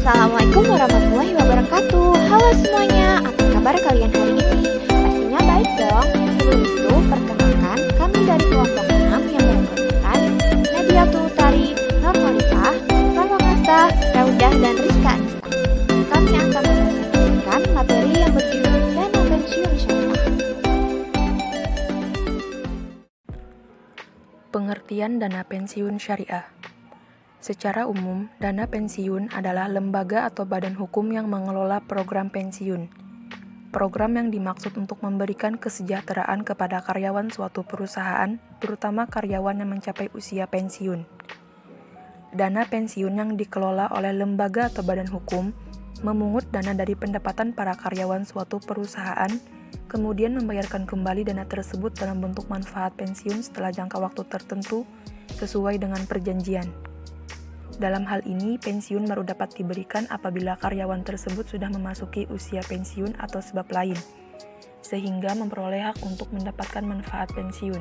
Assalamualaikum warahmatullahi wabarakatuh. Halo semuanya, apa kabar kalian hari ini? Pastinya baik dong. Sebelum itu, perkenalkan kami dari kelompok 6 yang beranggotakan Nadiatul Utari, Nurholifah, Farwangasta, Raudah, dan Rizka Anissa. Kami akan mempresentasikan materi yang berjudul Dana Pensiun Syariah. Pengertian dana pensiun syariah. Secara umum, dana pensiun adalah lembaga atau badan hukum yang mengelola program pensiun. Program yang dimaksud untuk memberikan kesejahteraan kepada karyawan suatu perusahaan, terutama karyawan yang mencapai usia pensiun. Dana pensiun yang dikelola oleh lembaga atau badan hukum memungut dana dari pendapatan para karyawan suatu perusahaan, kemudian membayarkan kembali dana tersebut dalam bentuk manfaat pensiun setelah jangka waktu tertentu sesuai dengan perjanjian. Dalam hal ini, pensiun baru dapat diberikan apabila karyawan tersebut sudah memasuki usia pensiun atau sebab lain, sehingga memperoleh hak untuk mendapatkan manfaat pensiun.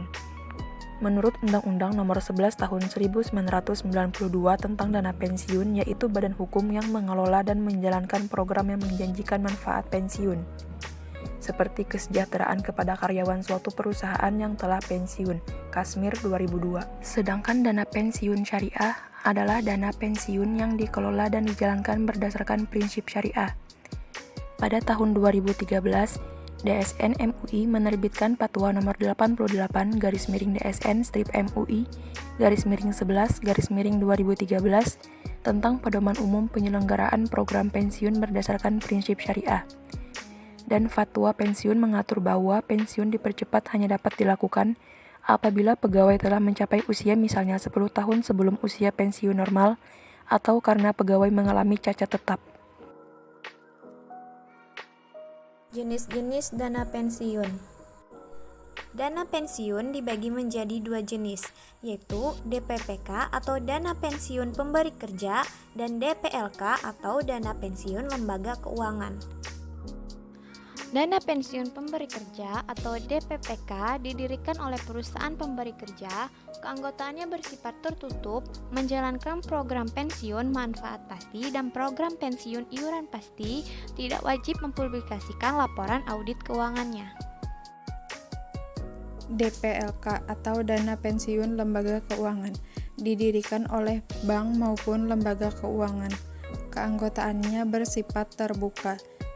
Menurut Undang-Undang Nomor 11 Tahun 1992 tentang dana pensiun, yaitu badan hukum yang mengelola dan menjalankan program yang menjanjikan manfaat pensiun, seperti kesejahteraan kepada karyawan suatu perusahaan yang telah pensiun, Kasmir 2002. Sedangkan dana pensiun syariah adalah dana pensiun yang dikelola dan dijalankan berdasarkan prinsip syariah. Pada tahun 2013, DSN MUI menerbitkan Fatwa Nomor 88/DSN-MUI/11/2013 tentang pedoman umum penyelenggaraan program pensiun berdasarkan prinsip syariah. Dan fatwa pensiun mengatur bahwa pensiun dipercepat hanya dapat dilakukan apabila pegawai telah mencapai usia misalnya 10 tahun sebelum usia pensiun normal atau karena pegawai mengalami cacat tetap. Jenis-jenis dana pensiun. Dana pensiun dibagi menjadi dua jenis, yaitu DPPK atau dana pensiun pemberi kerja dan DPLK atau dana pensiun lembaga keuangan. Dana pensiun pemberi kerja atau DPPK didirikan oleh perusahaan pemberi kerja, keanggotaannya bersifat tertutup, menjalankan program pensiun manfaat pasti dan program pensiun iuran pasti, tidak wajib mempublikasikan laporan audit keuangannya. DPLK atau dana pensiun lembaga keuangan didirikan oleh bank maupun lembaga keuangan. Keanggotaannya bersifat terbuka,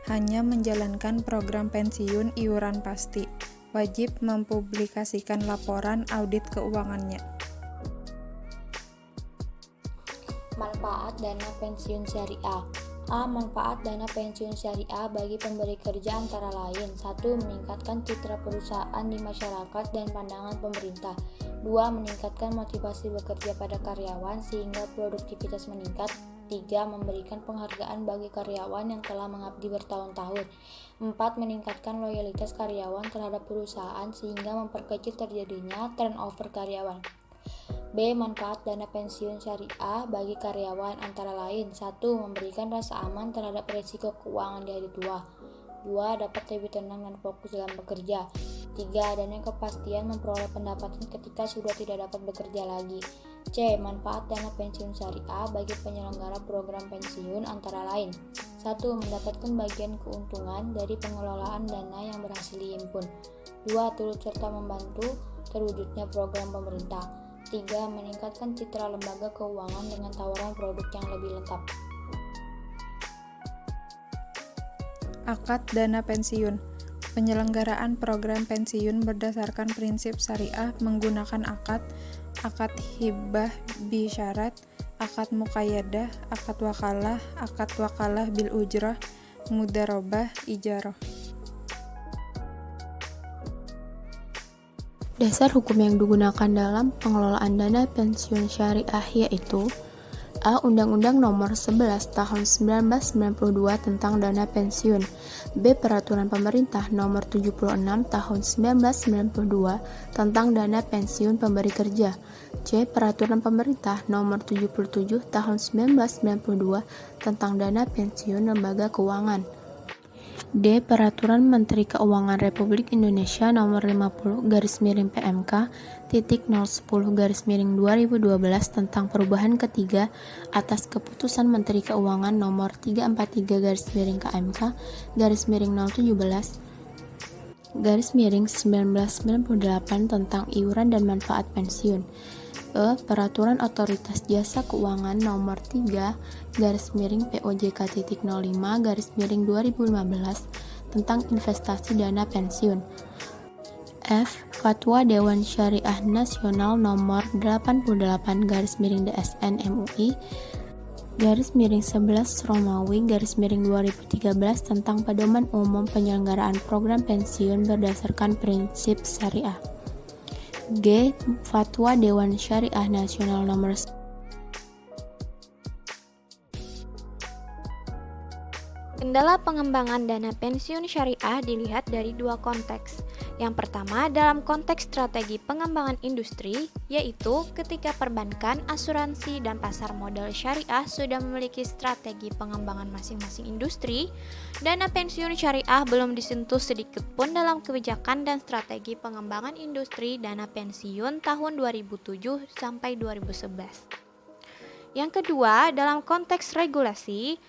hanya menjalankan program pensiun iuran pasti, wajib mempublikasikan laporan audit keuangannya. Manfaat dana pensiun syariah. A. Manfaat dana pensiun syariah bagi pemberi kerja antara lain: 1. Meningkatkan citra perusahaan di masyarakat dan pandangan pemerintah. 2. Meningkatkan motivasi bekerja pada karyawan sehingga produktivitas meningkat. 3. Memberikan penghargaan bagi karyawan yang telah mengabdi bertahun-tahun. 4. Meningkatkan loyalitas karyawan terhadap perusahaan sehingga memperkecil terjadinya turnover karyawan. B. Manfaat dana pensiun syariah bagi karyawan antara lain: 1. Memberikan rasa aman terhadap risiko keuangan di hari tua. 2. Dapat lebih tenang dan fokus dalam bekerja. 3. Adanya kepastian memperoleh pendapatan ketika sudah tidak dapat bekerja lagi. C. Manfaat dana pensiun syariah bagi penyelenggara program pensiun antara lain: 1. Mendapatkan bagian keuntungan dari pengelolaan dana yang berhasil dihimpun. 2. Turut serta membantu terwujudnya program pemerintah. 3. Meningkatkan citra lembaga keuangan dengan tawaran produk yang lebih lengkap. Akad dana pensiun. Penyelenggaraan program pensiun berdasarkan prinsip syariah menggunakan akad hibah bi syarat, akad muqayyadah, akad wakalah bil ujrah, mudarobah, ijarah. Dasar hukum yang digunakan dalam pengelolaan dana pensiun syariah yaitu: A. Undang-Undang Nomor 11 Tahun 1992 tentang dana pensiun. B. Peraturan Pemerintah Nomor 76 Tahun 1992 tentang dana pensiun pemberi kerja. C. Peraturan Pemerintah Nomor 77 Tahun 1992 tentang dana pensiun lembaga keuangan. D. Peraturan Menteri Keuangan Republik Indonesia Nomor 50/PMK.010/2012 tentang perubahan ketiga atas Keputusan Menteri Keuangan Nomor 343/KMK/017/1998 tentang iuran dan manfaat pensiun. E. Peraturan Otoritas Jasa Keuangan Nomor 3/POJK.05/2015 tentang investasi dana pensiun. F. Fatwa Dewan Syariah Nasional Nomor 88/DSN MUI /11 Romawi /2013 tentang pedoman umum penyelenggaraan program pensiun berdasarkan prinsip syariah. G. Fatwa Dewan Syariah Nasional Nomor Kendala pengembangan dana pensiun syariah dilihat dari dua konteks. Yang pertama dalam konteks strategi pengembangan industri, yaitu ketika perbankan, asuransi, dan pasar modal syariah sudah memiliki strategi pengembangan masing-masing industri, dana pensiun syariah belum disentuh sedikit pun dalam kebijakan dan strategi pengembangan industri dana pensiun tahun 2007 sampai 2011. Yang kedua, dalam konteks regulasi,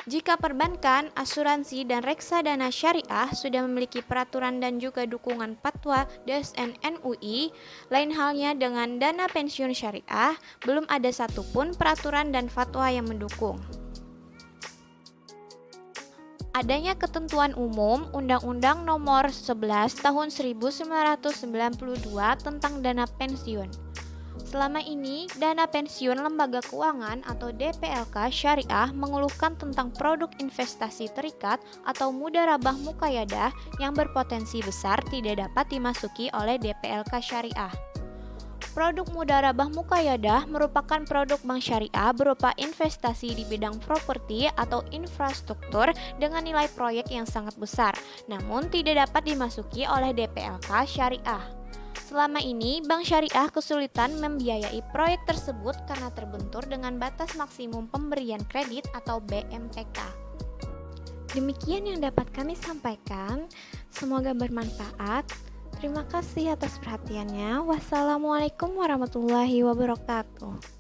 jika perbankan, asuransi, dan reksadana syariah sudah memiliki peraturan dan juga dukungan fatwa DSN MUI, lain halnya dengan dana pensiun syariah, belum ada satupun peraturan dan fatwa yang mendukung. Adanya ketentuan umum Undang-Undang Nomor 11 Tahun 1992 tentang dana pensiun. Selama ini, dana pensiun lembaga keuangan atau DPLK syariah mengeluhkan tentang produk investasi terikat atau mudharabah muqayyadah yang berpotensi besar tidak dapat dimasuki oleh DPLK syariah. Produk mudharabah muqayyadah merupakan produk bank syariah berupa investasi di bidang properti atau infrastruktur dengan nilai proyek yang sangat besar, namun tidak dapat dimasuki oleh DPLK syariah. Selama ini, bank syariah kesulitan membiayai proyek tersebut karena terbentur dengan batas maksimum pemberian kredit atau BMPK. Demikian yang dapat kami sampaikan, semoga bermanfaat. Terima kasih atas perhatiannya. Wassalamualaikum warahmatullahi wabarakatuh.